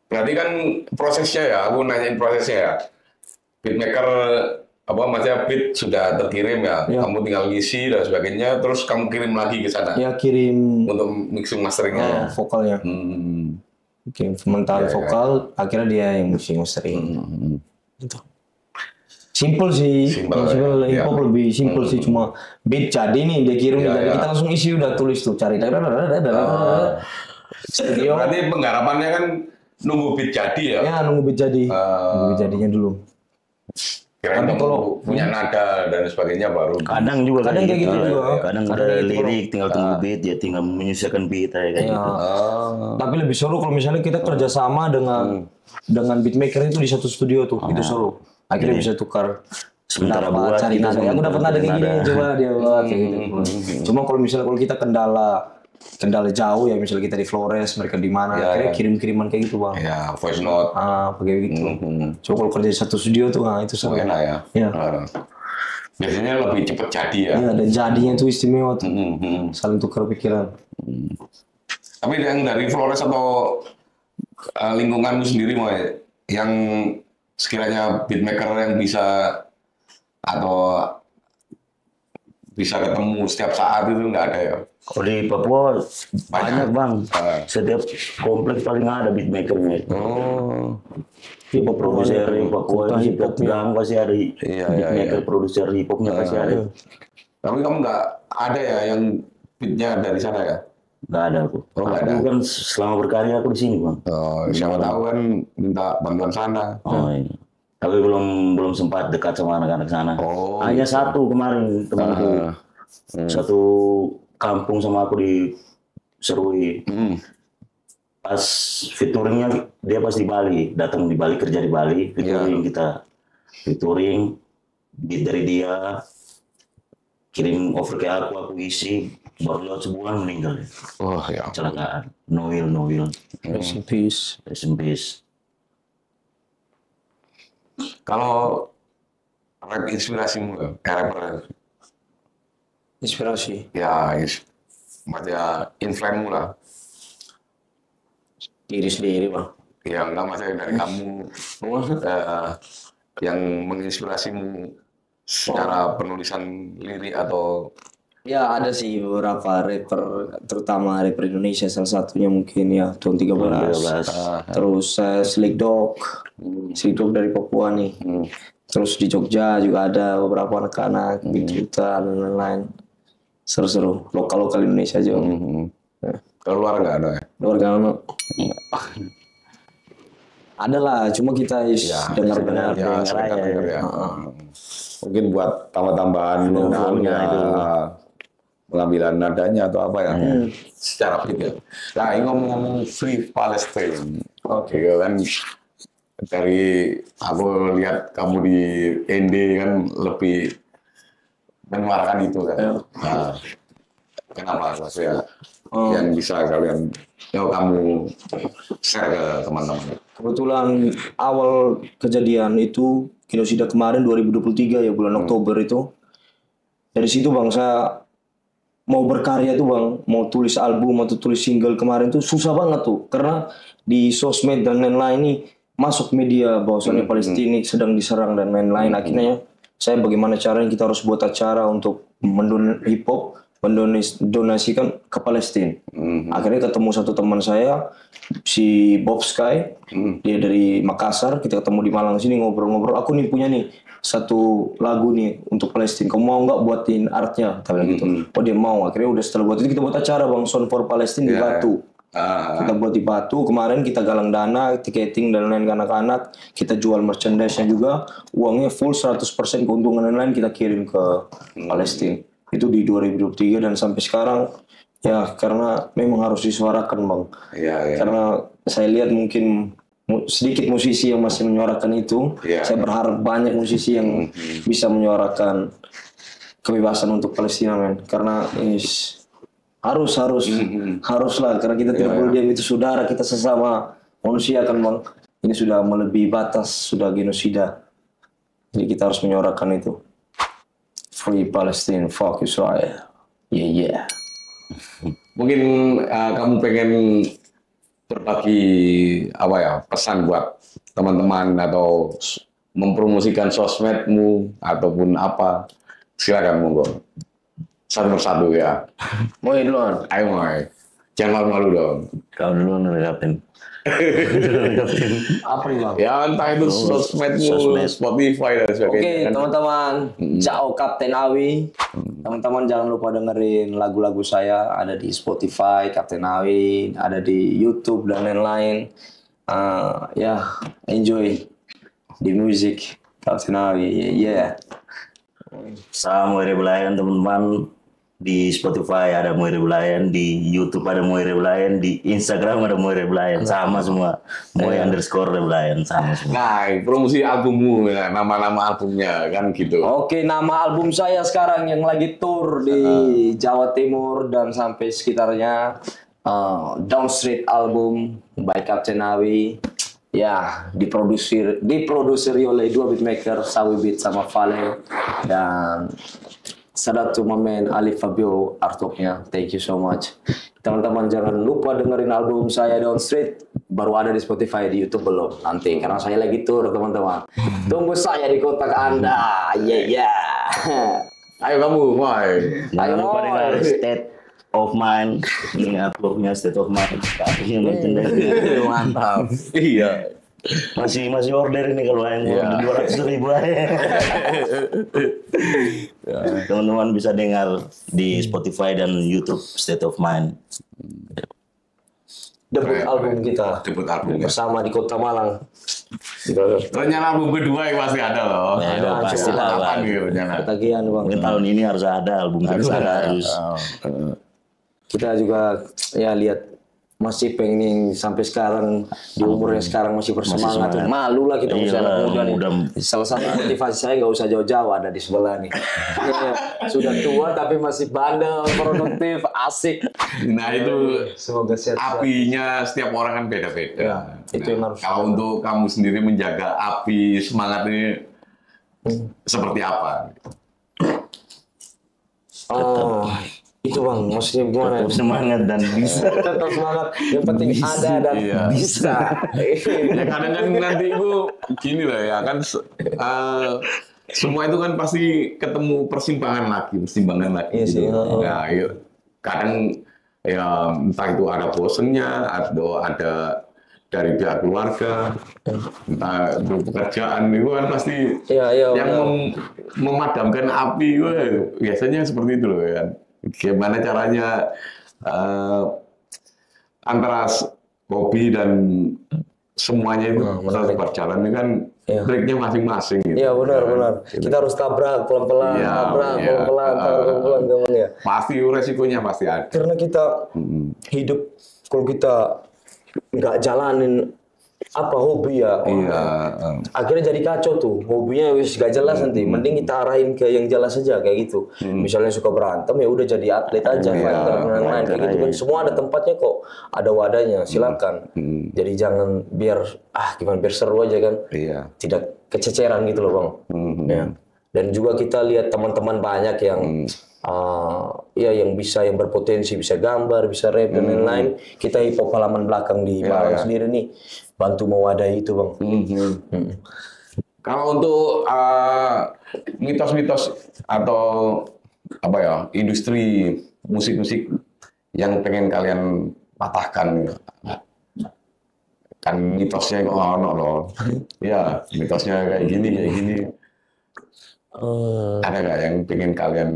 Speaker 3: Berarti kan prosesnya ya, aku nanyain prosesnya ya. Beatmaker maksudnya beat sudah terkirim ya, kamu tinggal ngisi dan sebagainya, terus kamu kirim lagi ke sana.
Speaker 1: Ya kirim
Speaker 3: untuk mixing masteringnya.
Speaker 1: Vokalnya. Kirim pementahan vokal, akhirnya dia yang mixing mastering. Gitu. Simple sih, simple hip hop lebih simple sih, cuma beat jadi nih dia kirim jadi kita langsung isi udah tulis tuh cari.
Speaker 3: Berarti penggarapannya kan nunggu beat jadi ya?
Speaker 1: Ya nunggu beat jadi, nunggu beat jadinya dulu.
Speaker 3: Kirain kalau punya nada dan sebagainya baru.
Speaker 2: Kadang juga
Speaker 1: kayak gitu juga.
Speaker 2: Kadang ada lirik tinggal tunggu beat, dia tinggal menyelesaikan beat kayak gitu.
Speaker 1: Tapi lebih seru kalau misalnya kita kerjasama dengan beatmaker itu di satu studio tuh, itu seru. Akhirnya bisa tukar.
Speaker 2: Sementara buat
Speaker 1: cari nada. Aku dapat nada kayak gini, coba dia buat kayak gitu. Cuma kalau kita kendala jauh ya, misalnya kita di Flores, mereka di mana, akhirnya kirim-kiriman kayak gitu bang.
Speaker 3: Ya, voice note.
Speaker 1: Pakai gitu. Coba kalau kerja di satu studio tuh, itu seru.
Speaker 3: Enak ya.
Speaker 1: Iya.
Speaker 3: Biasanya lebih cepat jadi ya.
Speaker 1: Iya, dan jadinya tuh istimewa tuh. Saling tukar pikiran.
Speaker 3: Tapi yang dari Flores atau lingkunganmu sendiri mau yang sekiranya beatmaker yang bisa atau bisa ketemu setiap saat itu nggak ada ya?
Speaker 2: Kalau di Papua banyak bang, setiap kompleks paling ada beatmakernya. Hip hop produser di Papua, hip hop gang pasti ada beatmaker produser hip hopnya pasti ada.
Speaker 3: Tapi kamu nggak ada ya yang beatnya dari sana ya?
Speaker 2: Nggak ada aku. Aku kan selama berkarya aku di sini bang.
Speaker 3: Siapa tahu kan minta bantuan sana.
Speaker 2: Iya. Tapi belum sempat dekat sama anak-anak sana. Hanya satu kemarin temanku, satu kampung sama aku di Serui. Pas featuringnya dia pas di Bali, datang di Bali, kerja di Bali, featuring beat dari dia, kirim over ke aku isi, baru lewat sebulan meninggal.
Speaker 3: Ya.
Speaker 2: Kecelakaan, no will.
Speaker 1: Rest in peace.
Speaker 3: Kalau rap inspirasimu, rapper
Speaker 1: Inspirasi.
Speaker 3: ya, maksudnya influence-mu lah.
Speaker 1: Diri sendiri bang.
Speaker 3: Ya enggak maksudnya dari kamu yang menginspirasimu secara penulisan lirik atau.
Speaker 1: Ya ada sih beberapa rapper, terutama rapper Indonesia, salah satunya mungkin ya Don 13. Terus Slick Dog dari Papua nih. Terus di Jogja juga ada beberapa anak-anak, Big Juta dan lain-lain. Seru-seru, lokal Indonesia juga.
Speaker 3: Kalau luar nggak ada ya?
Speaker 1: Luar nggak ada. Ada lah, cuma kita dengar-dengar
Speaker 3: ya. Mungkin buat tambah-tambahan itu. Pengambilan nadanya atau apa ya, secara beat. Nah, ini ngomong-ngomong Free Palestine, kan dari aku lihat kamu di ND kan lebih menyuarakan itu kan. Nah, kenapa maksudnya yang bisa kamu share ke teman-teman?
Speaker 1: Kebetulan awal kejadian itu genosida kemarin 2023 ya, bulan Oktober itu. Dari situ bang, saya mau berkarya tuh bang, mau tulis album atau tulis single kemarin tuh susah banget tuh, karena di sosmed dan lain-lain nih masuk media bahwasannya Palestina sedang diserang dan lain-lain. Akhirnya saya bagaimana caranya kita harus buat acara untuk mendukung hip hop mendonasikan ke Palestina. Akhirnya ketemu satu teman saya, si Bob Sky, dia dari Makassar, kita ketemu di Malang sini ngobrol-ngobrol. Aku nih punya nih satu lagu nih untuk Palestina. Kamu mau nggak buatin artnya? Kita bilang gitu. Oh dia mau. Akhirnya udah setelah buat itu kita buat acara Bang, Sound for Palestine di Batu. Kita buat di Batu. Kemarin kita galang dana, tiketing dan lain-lain ke anak-anak. Kita jual merchandise-nya juga. Uangnya full 100% keuntungan dan lain kita kirim ke Palestina. Itu di 2023 dan sampai sekarang ya karena memang harus disuarakan Bang. Karena saya lihat mungkin sedikit musisi yang masih menyuarakan itu. Saya berharap banyak musisi yang bisa menyuarakan kebebasan untuk Palestina men. Karena ini haruslah karena kita tidak boleh diam, itu saudara kita sesama manusia kan Bang. Ini sudah melebihi batas, sudah genosida. Jadi kita harus menyuarakan itu. Free Palestine, fuck Israel. Yeah.
Speaker 3: Mungkin kamu pengen berbagi pesan buat teman-teman atau mempromosikan sosmedmu ataupun apa, silakan monggo. Satu persatu ya.
Speaker 1: Mau duluan.
Speaker 3: Ayo jangan malu-malu dong.
Speaker 2: Kau duluan Kapten.
Speaker 1: Apa nih Bang?
Speaker 3: Ya entah itu sosmedmu, Spotify dan sebagainya.
Speaker 1: Oke, teman-teman, ciao Kapten Awi. Teman-teman jangan lupa dengerin lagu-lagu saya, ada di Spotify Kapten Awi, ada di YouTube dan lain-lain. Enjoy the music Kapten Awi.
Speaker 2: Salam Moire Belayan teman-teman. Di Spotify ada Moire Belayan, di YouTube ada Moire Belayan, di Instagram ada Moire Belayan, sama semua. Moire_Belayan sama semua.
Speaker 3: Nah, promosi albummu, nama-nama albumnya kan gitu.
Speaker 1: Oke, nama album saya sekarang yang lagi tour di Jawa Timur dan sampai sekitarnya, Down Street Album by Kapten Awi. Ya, diproduseri oleh dua beatmaker, Sawi Beat sama Vale, dan shout out to my man Ali Fabio artworknya. Thank you so much. Teman-teman jangan lupa dengerin album saya Down Street. Baru ada di Spotify, di YouTube belum. Nanti karena saya lagi tour teman-teman. Tunggu saya di kotak Anda.
Speaker 3: Ayo kamu, Moy.
Speaker 2: Jangan lupa dengar State of Mind. Ini artworknya State of Mind.
Speaker 3: Mantap. Iya.
Speaker 2: Masih order ini kalau yang 200.000 aja. Teman-teman bisa dengar di Spotify dan YouTube State of Mind.
Speaker 1: Debut album kita. Bersama di Kota Malang.
Speaker 3: Rencana album kedua yang masih ada loh.
Speaker 2: Pasti lah.
Speaker 1: Ketagihan Bang.
Speaker 2: Mungkin tahun ini harus ada album kedua harus.
Speaker 1: Kita juga ya lihat masih pengen sampai sekarang di umur yang sekarang masih bersemangat. Malu lah kita usia anak muda nih. Salah satu motivasi saya nggak usah jauh-jauh, ada di sebelah nih. Sudah tua tapi masih bandel, produktif, asik.
Speaker 3: Nah itu
Speaker 1: semoga sehat.
Speaker 3: Apinya setiap orang kan beda-beda.
Speaker 1: Ya, itu yang harus.
Speaker 3: Kalau untuk kamu sendiri menjaga api semangat ini seperti apa?
Speaker 1: Itu Bang, maksudnya gimana?
Speaker 2: Tetap semangat dan bisa.
Speaker 1: Tetap semangat, yang penting ada dan bisa.
Speaker 3: Ya kadang-kadang nanti itu gini lah ya kan, semua itu kan pasti ketemu persimpangan lagi.
Speaker 1: Iya sih.
Speaker 3: Nah, kadang ya entah itu ada bosennya atau ada dari pihak keluarga, entah itu pekerjaan itu kan pasti yang memadamkan api itu biasanya seperti itu loh kan. Gimana caranya antara hobi dan semuanya itu harus berjalan ini kan breaknya masing-masing gitu.
Speaker 1: Iya benar. Kita harus tabrak pelan-pelan, pelan-pelan ya.
Speaker 3: Pasti resikonya pasti ada.
Speaker 1: Karena kita hidup, kalau kita nggak jalanin hobi ya, akhirnya jadi kacau tuh, hobinya wis gak jelas nanti. Mending kita arahin ke yang jelas aja kayak gitu. Misalnya suka berantem ya udah jadi atlet aja, fighter dan lain kayak gitu kan. Semua ada tempatnya kok, ada wadahnya, silakan. Jadi jangan biar biar seru aja kan, tidak kececeran gitu loh Bang. Ya. Dan juga kita lihat teman-teman banyak yang yang berpotensi, bisa gambar, bisa rap dan lain-lain. Kita hip hop halaman belakang di Malang sendiri nih, bantu mewadahi itu Bang.
Speaker 3: Kalau untuk mitos-mitos atau apa ya, industri musik-musik yang pengen kalian patahkan? Kan mitosnya kok ono loh. Ya, mitosnya kayak gini. Ada nggak yang pengen kalian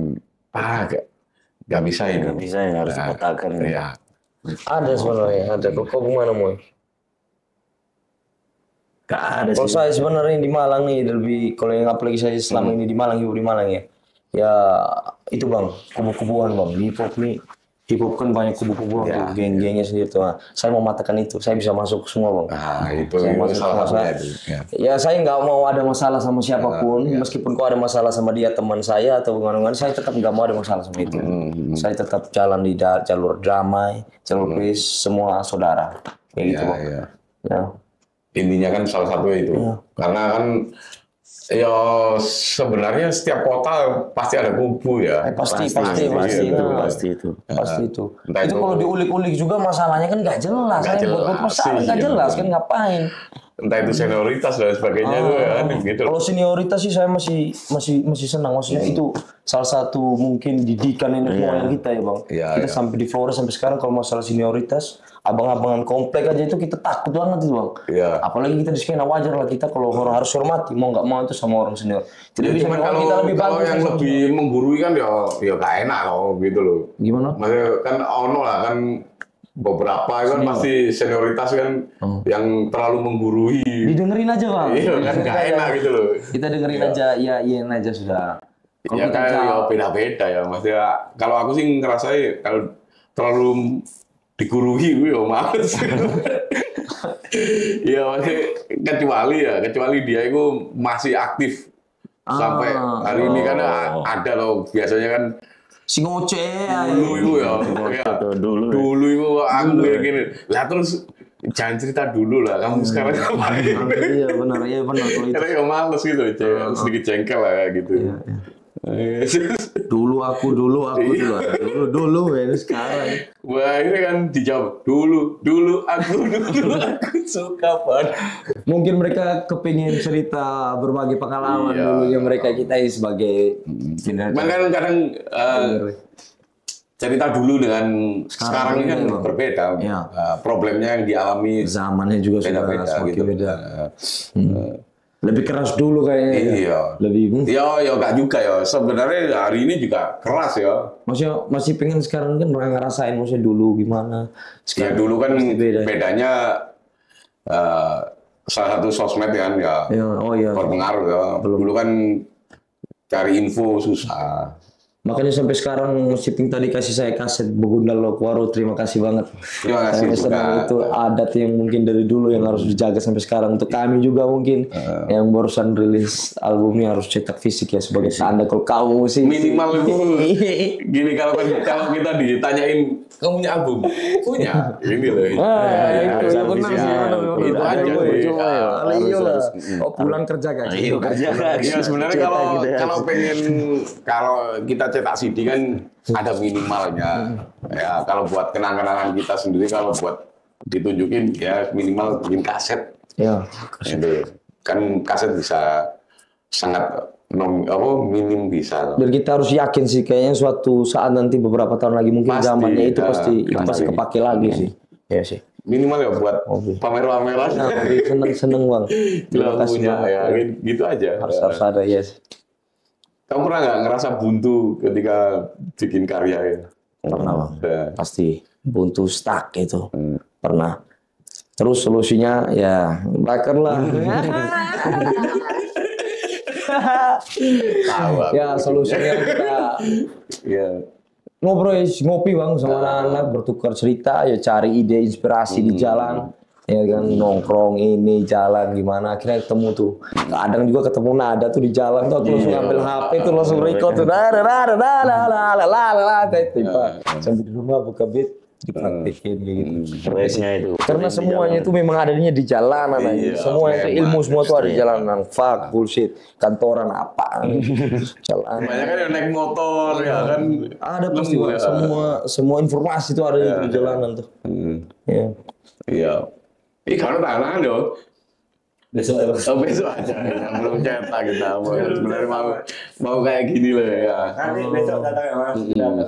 Speaker 3: nggak bisa ini?
Speaker 2: Nggak bisa ya, harus dipatahkan.
Speaker 3: Ya.
Speaker 1: Ada sebenarnya, ada. Kok gimana Moy?
Speaker 2: Nggak ada
Speaker 1: Kalau
Speaker 2: sih.
Speaker 1: saya sebenarnya di Malang nih lebih, kalau yang apalagi saya selama ini di Malang, hidup di Malang ya. Ya itu bang, kubu-kubuan bang. Hip hop kan banyak kubu-kubuan tuh, geng-gengnya sendiri tuh. Nah, saya mau matakan itu, saya bisa masuk semua bang.
Speaker 3: Nah, itu
Speaker 1: Saya masuk
Speaker 3: salah
Speaker 1: semua.
Speaker 3: satunya itu. Ya.
Speaker 1: Ya saya nggak mau ada masalah sama siapapun, meskipun kau ada masalah sama dia teman saya atau gimana, saya tetap nggak mau ada masalah sama itu. Saya tetap jalan di jalur damai, jalur peace, semua saudara. Kayak gitu bang.
Speaker 3: Iya.
Speaker 1: Ya.
Speaker 3: Intinya kan salah satu itu. Karena kan ya sebenarnya setiap kota pasti ada kubu ya.
Speaker 1: Pasti
Speaker 2: itu.
Speaker 3: Entah
Speaker 1: Itu
Speaker 3: itu-
Speaker 1: kalau diulik-ulik juga masalahnya kan nggak jelas.
Speaker 3: Nggak
Speaker 1: Buat
Speaker 3: jelas
Speaker 1: masalah
Speaker 3: sih,
Speaker 1: nggak
Speaker 3: iya.
Speaker 1: jelas kan ngapain?
Speaker 3: Entah itu senioritas dan sebagainya tuh kan gitu.
Speaker 1: Kalau senioritas sih saya masih senang, maksudnya itu salah satu mungkin didikan nenek moyang kita ya bang.
Speaker 3: Iya,
Speaker 1: Kita sampai di Flores sampai sekarang kalau masalah senioritas, abang-abangan komplek aja itu kita takut banget itu bang.
Speaker 3: Iya.
Speaker 1: Apalagi kita di skena, wajar lah kita kalau orang harus hormati, mau nggak mau itu sama orang senior. Tidak
Speaker 3: Ya,
Speaker 1: bisa
Speaker 3: cuman
Speaker 1: bilang kita lebih
Speaker 3: kalau
Speaker 1: bagus.
Speaker 3: yang lebih menggurui kan ya gak enak loh gitu loh.
Speaker 1: Gimana?
Speaker 3: Maksudnya kan ono lah kan beberapa kan pasti senioritas kan yang terlalu menggurui.
Speaker 1: Didengerin aja bang.
Speaker 3: Iya kan gak enak gitu loh.
Speaker 1: Kita dengerin aja, ya iyain aja sudah. Kalau
Speaker 3: Ya
Speaker 1: kita
Speaker 3: kan ya
Speaker 1: jawab,
Speaker 3: beda-beda ya. Maksudnya kalau aku sih ngerasain kalau terlalu digurui gue ya males. Iya maksudnya kecuali dia itu masih aktif sampai hari ini kan ada loh biasanya kan
Speaker 1: si ngoceh
Speaker 3: dulu itu ya, dulu itu aku kayak gini. Lah terus jangan cerita dulu lah, kamu sekarang ngapain?
Speaker 1: iya benar kalau itu.
Speaker 3: Karena ya males gitu, sedikit jengkel lah kayak gitu.
Speaker 1: Dulu aku ya sekarang.
Speaker 3: Wah ini kan dijawab dulu aku suka banget.
Speaker 1: Mungkin mereka kepingin cerita berbagi pengalaman dulu yang mereka kita sebagai
Speaker 3: Cuman kan kadang cerita dulu dengan sekarang ini kan berbeda. Problemnya yang dialami
Speaker 1: zamannya juga sudah
Speaker 3: beda-beda
Speaker 1: semakin
Speaker 3: gitu.
Speaker 1: beda. Lebih keras dulu kayaknya.
Speaker 3: Iya.
Speaker 1: Lebih.
Speaker 3: Ya enggak juga ya. Sebenarnya hari ini juga keras ya.
Speaker 1: Maksudnya masih pengen sekarang kan ngerasain maksudnya dulu gimana.
Speaker 3: Ya dulu kan
Speaker 1: pasti beda.
Speaker 3: bedanya salah satu sosmed kan ya.
Speaker 1: Iya.
Speaker 3: Berpengaruh ya. Dulu kan cari info susah.
Speaker 1: Makanya sampai sekarang Siping tadi kasih saya kaset Begundal Lokwaro, terima kasih banget.
Speaker 3: Terima kasih
Speaker 1: Saya senang
Speaker 3: juga.
Speaker 1: itu adat yang mungkin dari dulu yang harus dijaga sampai sekarang. Untuk kami juga mungkin yang barusan rilis albumnya harus cetak fisik ya sebagai tanda kalau kamu musik.
Speaker 3: Minimal itu gini kalau kita ditanyain kamu punya album? Punya. Ini loh.
Speaker 1: Itu ya benar sih.
Speaker 3: Itu aja.
Speaker 1: Iya lah. Oh pulang kerja kan?
Speaker 2: Iya kerja
Speaker 3: Ya sebenarnya kalau pengen kalau kita cetak CD kan ada minimalnya. Ya kalau buat kenang-kenangan kita sendiri, kalau buat ditunjukin ya minimal bikin kaset.
Speaker 1: Ya.
Speaker 3: Itu kan kaset bisa sangat minim bisa.
Speaker 1: Dan kita harus yakin sih kayaknya suatu saat nanti beberapa tahun lagi mungkin
Speaker 3: Pasti,
Speaker 1: zamannya itu pasti
Speaker 3: pasti.
Speaker 1: kepake lagi sih. Iya sih.
Speaker 3: Minimal ya buat pamer-pameran.
Speaker 1: Seneng bang. Terima kasih
Speaker 3: punya
Speaker 1: banget.
Speaker 3: ya gitu aja.
Speaker 1: Harus ada yes.
Speaker 3: Kamu pernah nggak ngerasa buntu ketika bikin karya ya?
Speaker 1: Pernah bang.
Speaker 3: Ya.
Speaker 1: Pasti buntu stuck itu. Pernah. Terus solusinya ya bakar lah.
Speaker 3: Tahu aku.
Speaker 1: Ya solusinya kita
Speaker 3: Ya.
Speaker 1: ngobrol ngopi bang sama anak-anak, bertukar cerita, ya cari ide inspirasi di jalan. Ya kan nongkrong ini jalan gimana akhirnya ketemu tuh. Kadang juga ketemu nada tuh di jalan tuh aku langsung ambil HP tuh langsung record tuh sambil di rumah buka beat dipraktekin kayak gitu.
Speaker 2: Stresnya itu.
Speaker 1: Karena semuanya itu memang adanya di jalanan aja. Semua itu ilmu semua tuh ada di jalanan. Fuck bullshit. Kantoran apa? Jalanan.
Speaker 3: Banyak kan yang naik motor ya kan.
Speaker 1: Ada pasti Bang. Semua informasi itu ada di jalanan tuh. Iya.
Speaker 3: Iya. Ini kalau tangan dong.
Speaker 1: Besok
Speaker 3: Oh, besok aja, ya. Belum cetak kita. Sebenarnya mau kayak gini loh ya.
Speaker 1: Nanti besok datang ya Mas.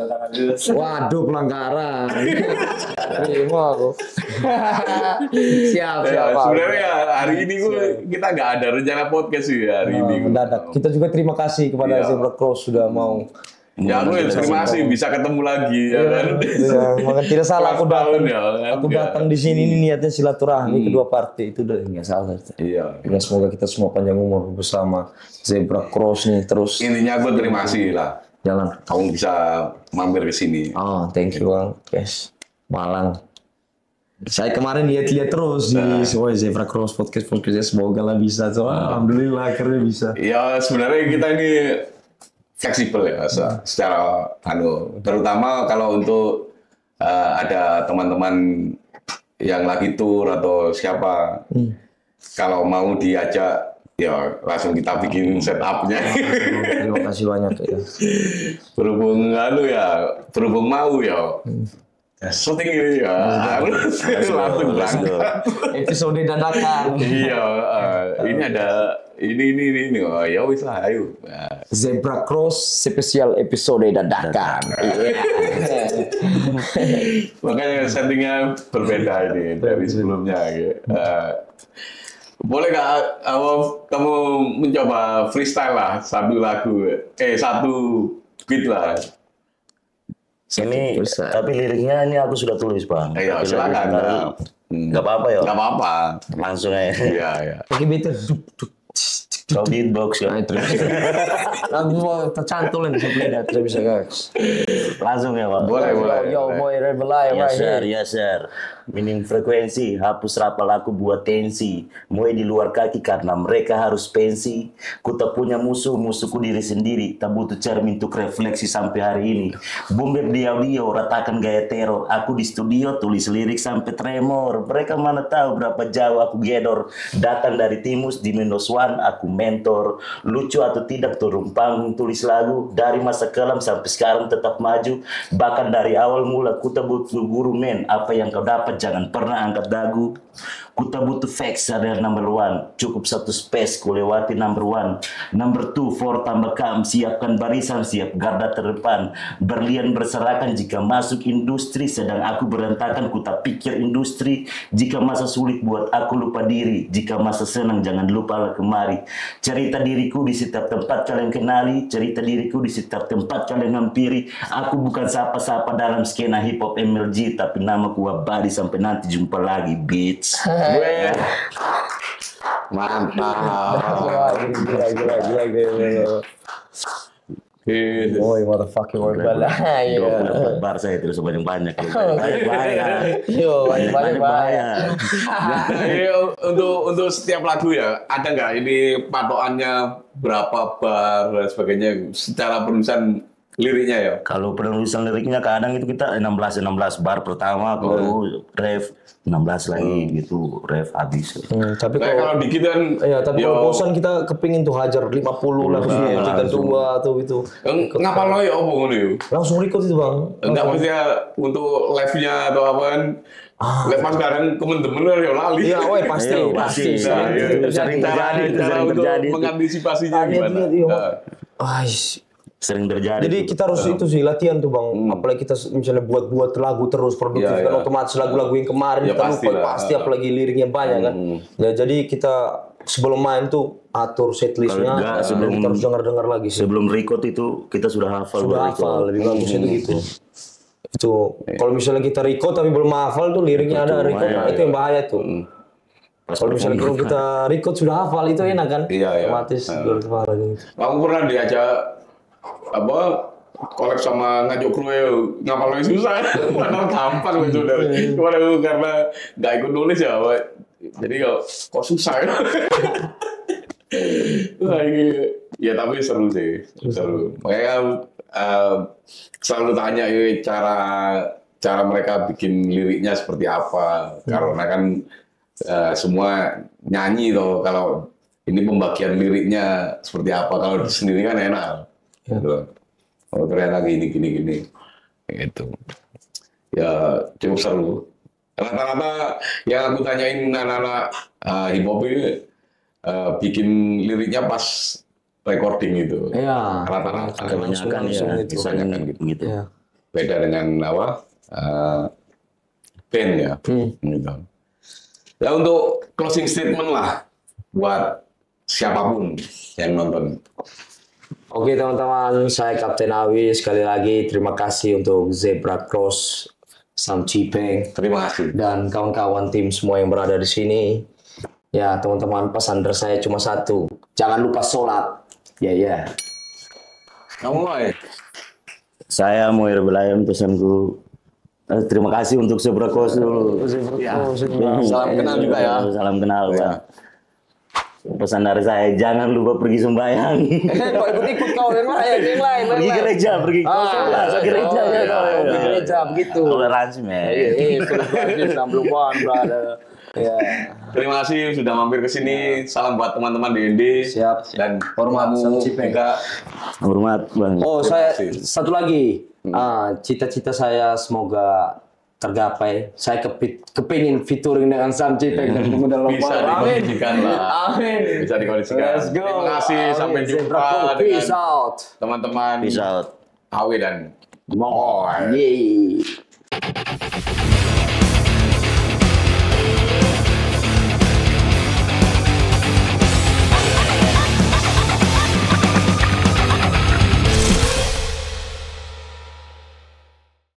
Speaker 1: Datang dulu.
Speaker 4: Waduh, pelanggaran. Terima aku. Siap.
Speaker 3: Sebenarnya hari ini kita nggak ada rencana podcast sih hari ini.
Speaker 4: Mendadak. Kita juga terima kasih kepada
Speaker 3: Iya.
Speaker 4: Zebra Cross sudah mau.
Speaker 3: Ya, aku terima kasih bisa ketemu lagi ya kan.
Speaker 4: Iya, makanya tidak salah aku datang.
Speaker 3: Ya, kan?
Speaker 4: Aku datang di sini ini niatnya silaturahmi kedua partai itu udah nggak salah.
Speaker 3: Iya.
Speaker 4: Ya, semoga kita semua panjang umur bersama Zebra Cross nih terus
Speaker 3: Intinya aku terima kasih lah.
Speaker 4: jalan.
Speaker 3: Kamu bisa mampir ke sini.
Speaker 4: Oh, thank you Bang. Yes. Malang. Saya kemarin lihat terus di semua Zebra Cross podcastnya semoga lah bisa. So, alhamdulillah akhirnya bisa.
Speaker 3: Ya sebenarnya kita ini fleksibel ya secara terutama kalau untuk ada teman-teman yang lagi tour atau siapa kalau mau diajak ya langsung kita bikin setupnya.
Speaker 4: Terima kasih banyak ya.
Speaker 3: berhubung mau ya syuting ini ya harus langsung berangkat.
Speaker 4: Episode dadakan.
Speaker 3: Iya, ini ada ini oh, ya wis lah ayo.
Speaker 4: Zebra Cross spesial episode dadakan.
Speaker 3: Makanya settingnya berbeda ini dari sebelumnya. Boleh nggak kamu mencoba freestyle lah satu lagu, satu beat lah.
Speaker 2: Ini tapi liriknya ini aku sudah tulis Bang.
Speaker 3: Ayo
Speaker 2: Tapi
Speaker 3: silakan.
Speaker 2: Nggak apa-apa ya.
Speaker 3: Nggak apa-apa.
Speaker 2: Langsung aja.
Speaker 3: Iya.
Speaker 4: Pakai beat
Speaker 2: Kau beatbox ya.
Speaker 4: lagu tercantul nih sebelumnya tidak bisa guys.
Speaker 2: Langsung ya Pak.
Speaker 3: Boleh.
Speaker 4: Yo boy Rebel Eye right here.
Speaker 2: Yes sir. Minim frekuensi, hapus rapal aku buat tensi. Mulai di luar kaki karena mereka harus pensi. Ku tak punya musuh, musuhku diri sendiri. Tak butuh cermin untuk refleksi sampai hari ini. Boom di audio, ratakan gaya teror. Aku di studio tulis lirik sampai tremor. Mereka mana tahu berapa jauh aku gedor. Datang dari Timus di Windows One, aku mentor. Lucu atau tidak turun panggung tulis lagu. Dari masa kelam sampai sekarang tetap maju. Bahkan dari awal mula ku tak butuh guru men. Apa yang kau dapat jangan pernah angkat dagu. Ku tak butuh facts ada number one. Cukup satu space ku lewati number one. Number two, four tambah kam. Siapkan barisan, siap garda terdepan. Berlian berserakan jika masuk industri. Sedang aku berantakan, ku tak pikir industri. Jika masa sulit buat aku lupa diri. Jika masa senang jangan lupa lah kemari. Cerita diriku di setiap tempat kalian kenali. Cerita diriku di setiap tempat kalian hampiri. Aku bukan siapa-siapa dalam skena hip hop MLG. Tapi namaku abadi sampai nanti jumpa lagi bitch.
Speaker 3: Mantap.
Speaker 4: Gila. Boy, motherfucking Rebel Eye.
Speaker 2: 24 bar saya terus banyak-banyak. Banyak-banyak.
Speaker 4: Yo, banyak.
Speaker 3: Jadi untuk setiap lagu ya, ada nggak ini patokannya berapa bar dan sebagainya secara penulisan liriknya ya?
Speaker 2: Kalau penulisan liriknya kadang itu kita 16 bar pertama, baru ref 16 lagi gitu, ref habis.
Speaker 4: Tapi
Speaker 3: Kayak kalau dikit kan,
Speaker 4: ya, tapi kalau bosan kita kepingin tuh hajar 50 langsung kita dua atau itu.
Speaker 3: ngapal lo ya omong ngono yuk?
Speaker 4: Langsung record itu Bang.
Speaker 3: Enggak maksudnya untuk live-nya atau apa kan? Lepas sekarang temen-temen ya lali.
Speaker 4: Iya, pasti.
Speaker 3: Nah, iya.
Speaker 2: Sering terjadi,
Speaker 3: Cara
Speaker 2: sering
Speaker 3: untuk
Speaker 2: terjadi.
Speaker 3: mengantisipasinya gimana?
Speaker 2: Sering terjadi.
Speaker 4: Jadi kita harus itu sih latihan tuh Bang. Apalagi kita misalnya buat lagu terus produktif
Speaker 3: Iya,
Speaker 4: kan
Speaker 3: iya.
Speaker 4: otomatis lagu-lagu yang kemarin
Speaker 3: Ya,
Speaker 4: kita
Speaker 3: pasti
Speaker 4: lupa
Speaker 3: lah.
Speaker 4: pasti apalagi liriknya banyak kan. Ya jadi kita sebelum main tuh atur setlistnya,
Speaker 2: Kalau enggak, sebelum-
Speaker 4: kita harus dengar lagi sih.
Speaker 2: Sebelum record itu kita sudah hafal.
Speaker 4: Sudah
Speaker 2: baru
Speaker 4: hafal,
Speaker 2: record.
Speaker 4: lebih bagus itu gitu. Itu kalau misalnya kita record tapi belum hafal tuh liriknya ada record, nah, itu yang bahaya tuh. Kalau misalnya kita record sudah hafal itu enak kan?
Speaker 3: Iya, iya.
Speaker 4: Otomatis parah gitu.
Speaker 3: Aku pernah diajak collab sama ngajak kru ngapal yang susah. Padahal gampang itu dari. Cuma aku karena nggak ikut nulis ya, Pak. Jadi kok susah ya. Wah, ya tapi seru sih, seru. Makanya selalu tanya cara mereka bikin liriknya seperti apa. Karena kan semua nyanyi toh, kalau ini pembagian liriknya seperti apa. Kalau sendiri kan enak. Gitu. Oh ternyata gini, gitu. Ya cukup seru. Rata-rata yang aku tanyain anak-anak hip hop ini bikin liriknya pas recording itu.
Speaker 4: Iya.
Speaker 3: Rata-rata
Speaker 2: Kebanyakan ya,
Speaker 4: itu.
Speaker 2: kebanyakan gitu.
Speaker 4: Iya.
Speaker 3: beda dengan apa band ya. Gitu. Ya untuk closing statement lah buat siapapun yang nonton.
Speaker 4: Oke teman-teman, saya Kapten Awi. Sekali lagi terima kasih untuk Zebra Cross, Sam Cipeng,
Speaker 3: Terima kasih.
Speaker 4: dan kawan-kawan tim semua yang berada di sini. Ya teman-teman, pesan dari saya cuma satu, jangan lupa sholat. Ya.
Speaker 3: Kamu Boy?
Speaker 2: Saya mau Belayam pesanku. Terima kasih untuk Zebra Cross dulu.
Speaker 3: Salam kenal juga ya.
Speaker 2: Salam kenal Bang. Pesan dari saya, jangan lupa pergi sembahyang.
Speaker 4: Kok ikut-ikut kau yang lain.
Speaker 2: Pergi gereja, pergi gereja.
Speaker 4: Pergi gereja begitu.
Speaker 2: Toleransi, men.
Speaker 4: Belum brother. Ya.
Speaker 3: Terima kasih sudah mampir ke sini. Salam buat teman-teman DND.
Speaker 4: Siap.
Speaker 3: Dan hormat juga.
Speaker 2: Hormat, Bang.
Speaker 4: Oh, saya satu lagi. Cita-cita saya semoga tergapai. Saya kepingin featuring dengan Sam Cipeng dan Pemuda Lokal.
Speaker 3: Bisa dikondisikan lah.
Speaker 4: Amin.
Speaker 3: Bisa dikondisikan.
Speaker 4: Let's go.
Speaker 3: Terima kasih. Sampai jumpa
Speaker 4: Peace
Speaker 3: dengan
Speaker 4: out.
Speaker 3: teman-teman
Speaker 2: Peace out.
Speaker 3: Awe dan
Speaker 4: More. Yeay.